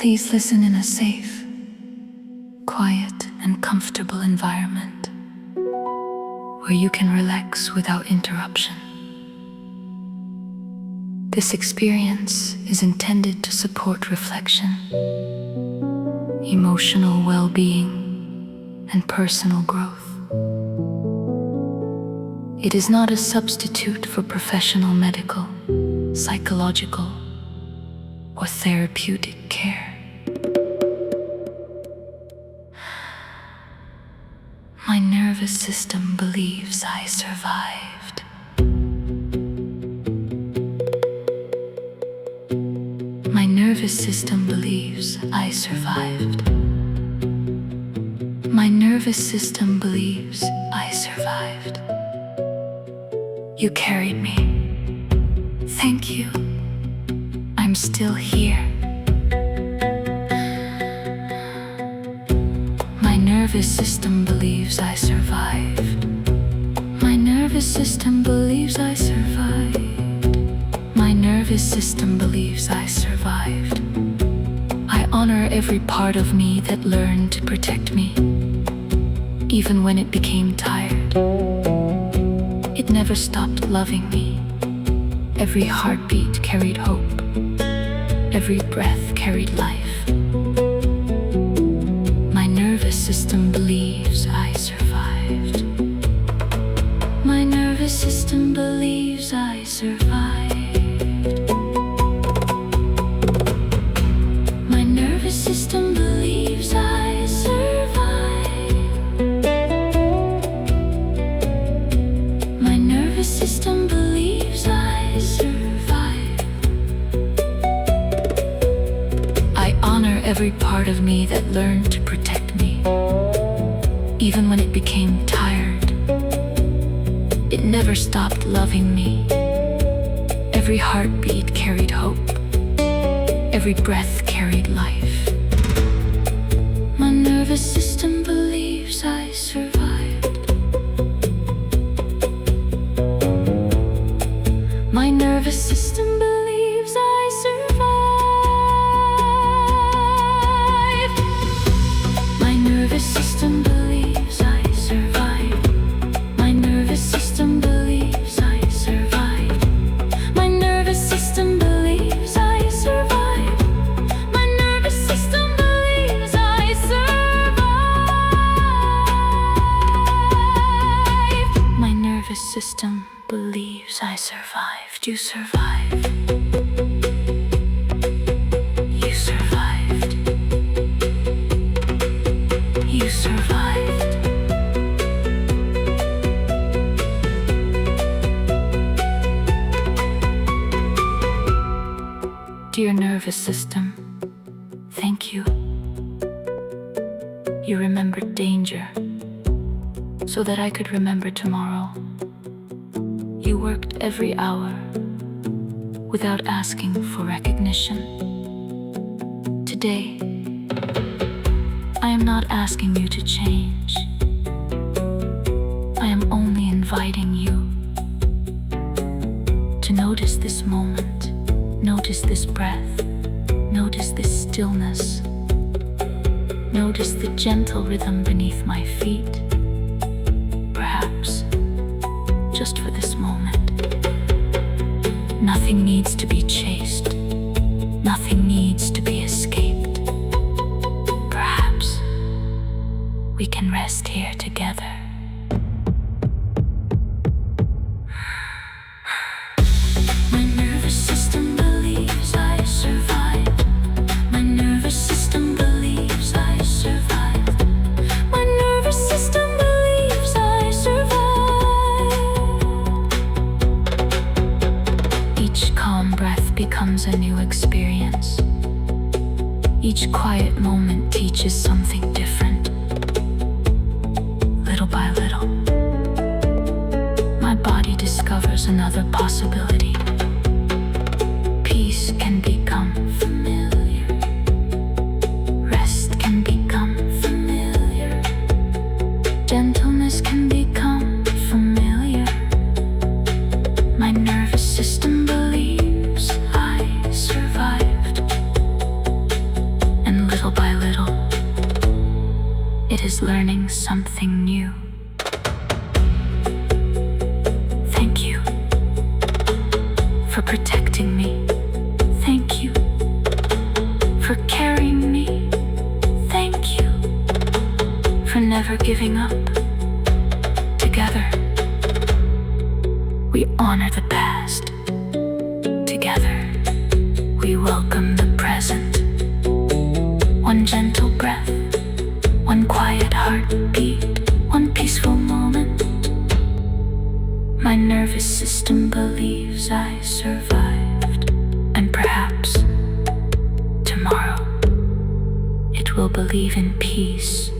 Please listen in a safe, quiet, and comfortable environment where you can relax without interruption. This experience is intended to support reflection, emotional well-being, and personal growth. It is not a substitute for professional medical, psychological, or therapeutic care. My nervous system believes I survived. My nervous system believes I survived. My nervous system believes I survived. You carried me. Thank you. I'm still here. My nervous system believes I survived. My nervous system believes I survived. My nervous system believes I survived. I honor every part of me that learned to protect me, even when it became tired. It never stopped loving me. Every heartbeat carried hope. Every breath carried life. My nervous system believes I survived. My nervous system believes I survived. My nervous system believes I survived. My nervous system believes I survived. I honor every part of me that learned to protect me, even when it became tired. It never stopped loving me. Every heartbeat carried hope. Every breath carried life. My nervous system believes I survived. My nervous system believes I survived. My nervous system believes I survived. My nervous system believes I survived. My nervous system believes I survived. My nervous system believes I survived. My nervous system believes I survived. You survived. You survived. You survived. Dear nervous system, thank you. You remembered danger so that I could remember tomorrow. You worked every hour without asking for recognition. Today, I am not asking you to change. I am only inviting you to notice this moment, notice this breath, notice this stillness, notice the gentle rhythm beneath my feet. Perhaps, just for this moment. Nothing needs to be chased. Nothing needs to be escaped. Perhaps we can rest here together. My nervous system believes I survived. My nervous system believes I survived. My nervous system believes I survived. Each calm breath becomes a new experience. Each quiet moment teaches something different. Little by little, my body discovers another possibility. Peace can become familiar. Rest can become familiar. Gentleness can become familiar. My nervous system believes I survived. for protecting me. Thank you for carrying me. Thank you for never giving up. Together, we honor the past. Together, we welcome the present. One gentle breath, one quiet heartbeat, one peaceful moment. My nervous system believes I survived, and perhaps tomorrow it will believe in peace.